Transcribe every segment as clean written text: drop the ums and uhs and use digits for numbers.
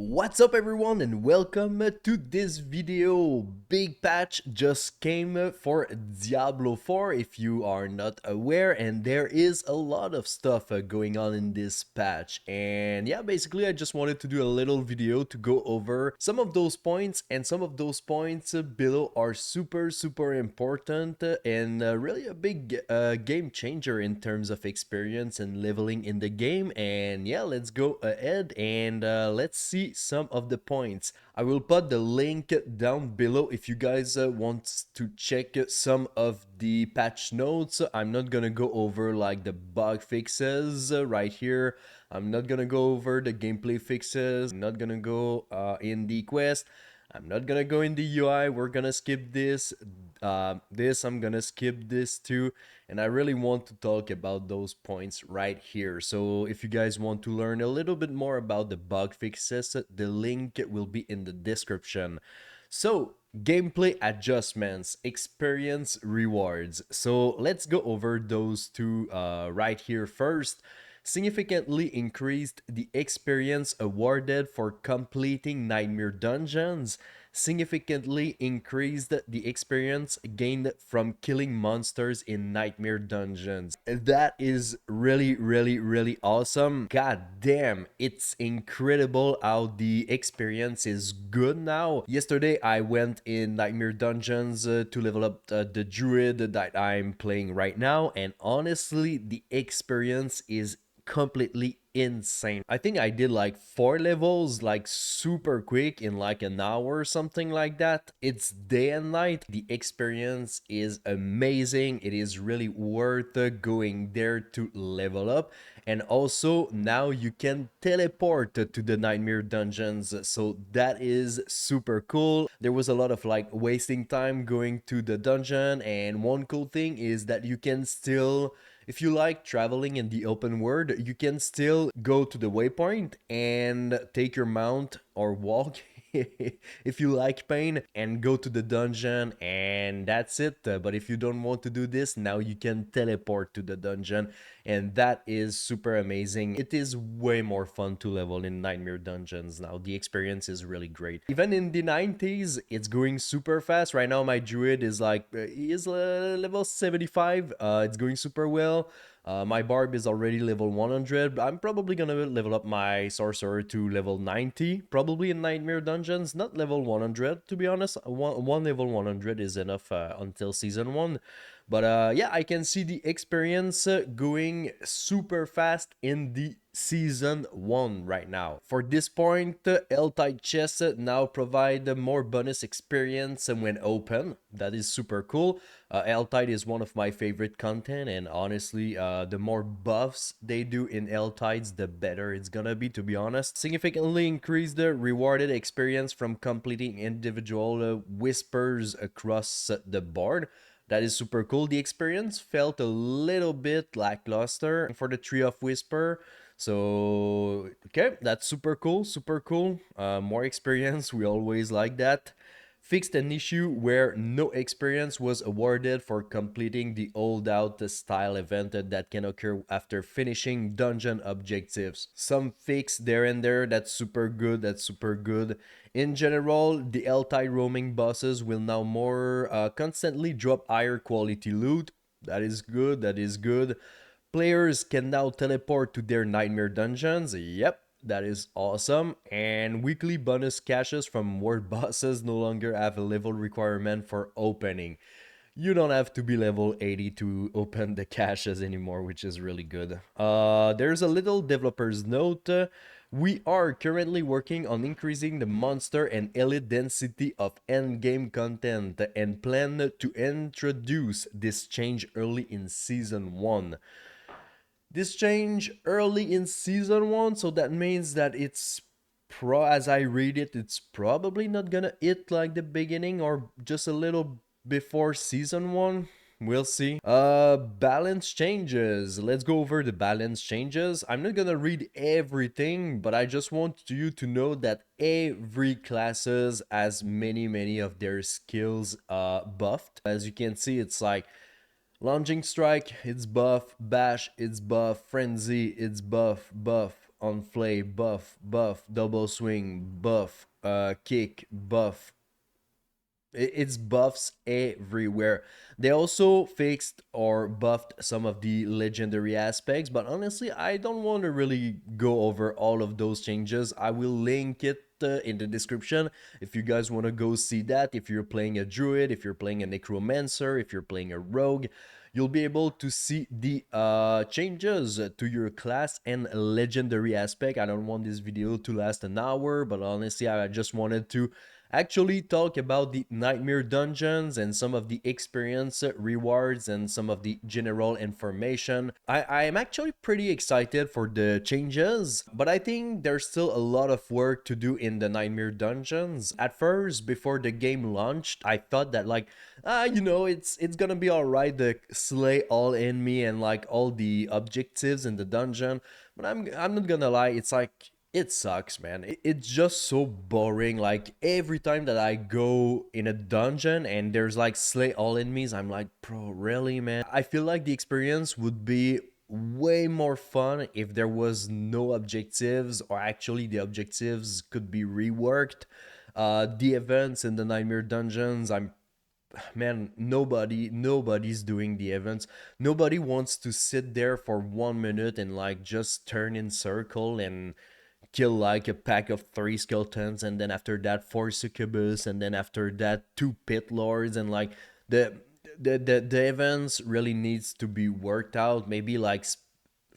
What's up everyone and welcome to this video. Big patch just came for Diablo 4 if you are not aware, and there is a lot of stuff going on in this patch. And yeah, basically I just wanted to do a little video to go over some of those points, and some of those points below are super important and really a big game changer in terms of experience and leveling in the game. And yeah, let's go ahead and let's see some of the points. I will put the link down below if you guys want to check some of the patch notes. I'm not gonna go over like the bug fixes right here. I'm not gonna go over the gameplay fixes. I'm not gonna go in the quest. I'm not gonna go in the UI. We're gonna skip this. I'm gonna skip this too. And I really want to talk about those points right here. So if you guys want to learn a little bit more about the bug fixes, the link will be in the description. So gameplay adjustments, experience rewards. So let's go over those two right here first. Significantly increased the experience awarded for completing nightmare dungeons. Significantly increased the experience gained from killing monsters in nightmare dungeons. That is really awesome. God damn, it's incredible how the experience is good now. Yesterday I went in nightmare dungeons to level up the druid that I'm playing right now, and honestly the experience is completely insane. I think I did like 4 levels like super quick in like an hour or something like that. It's day and night. The experience is amazing. It is really worth going there to level up. And also now you can teleport to the nightmare dungeons, so that is super cool. There was a lot of like wasting time going to the dungeon, and one cool thing is that you can still, if you like traveling in the open world, you can still go to the waypoint and take your mount or walk if you like pain and go to the dungeon, and that's it. But if you don't want to do this, now you can teleport to the dungeon, and that is super amazing. It is way more fun to level in nightmare dungeons now. The experience is really great. Even in the 90s, it's going super fast. Right now my druid is like he is level 75. It's going super well. My barb is already level 100. I'm probably gonna level up my sorcerer to level 90, probably in nightmare dungeons. Not level 100, to be honest. One level 100 is enough until season 1. But yeah, I can see the experience going super fast in the season 1 right now. For this point, L-type chests now provide more bonus experience when open. That is super cool. L-type is one of my favorite content, and honestly, the more buffs they do in L-types, the better it's gonna be, to be honest. Significantly increase the rewarded experience from completing individual whispers across the board. That is super cool. The experience felt a little bit lackluster for the Tree of Whisper. So, okay, that's super cool, super cool. More experience, we always like that. Fixed an issue where no experience was awarded for completing the Hold Out style event that can occur after finishing dungeon objectives. Some fix there and there, that's super good, that's super good. In general, the L-type roaming bosses will now more constantly drop higher quality loot. That is good, that is good. Players can now teleport to their nightmare dungeons. Yep, that is awesome. And weekly bonus caches from world bosses no longer have a level requirement for opening. You don't have to be level 80 to open the caches anymore, which is really good. There's a little developer's note. We are currently working on increasing the monster and elite density of endgame content and plan to introduce this change early in season 1. This change early in season 1, so that means that it's as I read it, it's probably not gonna hit like the beginning or just a little before season 1. We'll see. Balance changes. Let's go over the balance changes. I'm not gonna read everything, but I just want you to know that every classes has many of their skills buffed. As you can see, it's like Lunging Strike, it's buff. Bash, it's buff. Frenzy, it's buff. on flay, buff, buff, double swing, buff, kick, buff. It's buffs everywhere. They also fixed or buffed some of the legendary aspects, but honestly, I don't want to really go over all of those changes. I will link it in the description if you guys want to go see that. If you're playing a druid, if you're playing a necromancer, if you're playing a rogue, you'll be able to see the changes to your class and legendary aspect. I don't want this video to last an hour, but honestly, I just wanted to actually talk about the nightmare dungeons and some of the experience rewards and some of the general information. I am actually pretty excited for the changes, but I think there's still a lot of work to do in the nightmare dungeons. At first, before the game launched, I thought that like it's gonna be all right, the slay all enemy and like all the objectives in the dungeon, but I'm not gonna lie, it's like it sucks, man. It's just so boring. Like every time that I go in a dungeon and there's like slay all enemies, I'm like, bro, really, man? I feel like the experience would be way more fun if there was no objectives, or actually the objectives could be reworked. The events in the nightmare dungeons, I'm man, nobody's doing the events. Nobody wants to sit there for 1 minute and like just turn in circle and kill like a pack of 3 skeletons, and then after that 4 succubus, and then after that 2 pit lords, and like the the events really needs to be worked out. Maybe like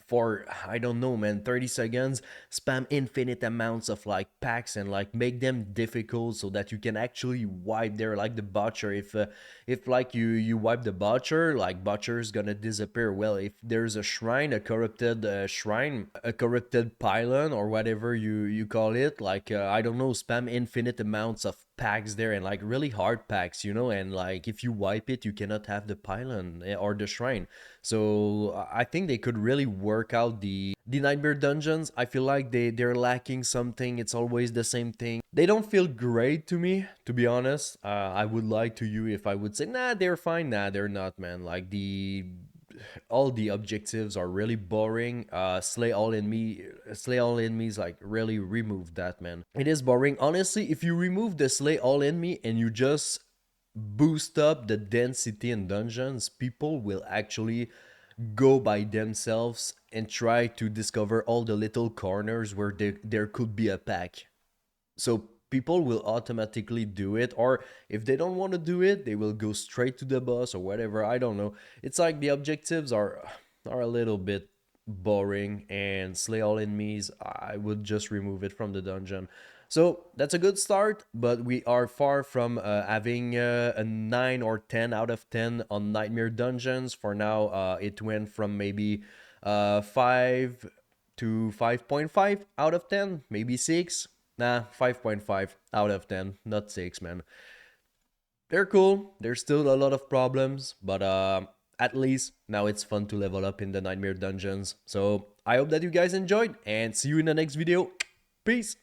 for, I don't know, man, 30 seconds, spam infinite amounts of like packs and like make them difficult so that you can actually wipe there like the butcher. If like you wipe the butcher, like butcher's gonna disappear. Well, if there's a shrine, a corrupted shrine, a corrupted pylon, or whatever you call it, like I don't know, spam infinite amounts of packs there, and like really hard packs, and like if you wipe it, you cannot have the pylon or the shrine. So I think they could really work out the nightmare dungeons. I feel like they're lacking something. It's always the same thing. They don't feel great to me, to be honest. I would lie to you if I would say, nah, they're fine. Nah, they're not, man. Like all the objectives are really boring. Slay all enemies, like really remove that, man. It is boring. Honestly, if you remove the slay all enemy and you just boost up the density in dungeons, people will actually go by themselves and try to discover all the little corners where there could be a pack. So people will automatically do it, or if they don't want to do it, they will go straight to the boss or whatever. I don't know. It's like the objectives are a little bit boring, and slay all enemies, I would just remove it from the dungeon. So that's a good start, but we are far from having a 9 or 10 out of 10 on nightmare dungeons. For now, it went from maybe 5 to 5.5 out of 10, maybe 6. Nah, 5.5 out of 10, not 6, man. They're cool. There's still a lot of problems, but at least now it's fun to level up in the nightmare dungeons. So I hope that you guys enjoyed, and see you in the next video. Peace.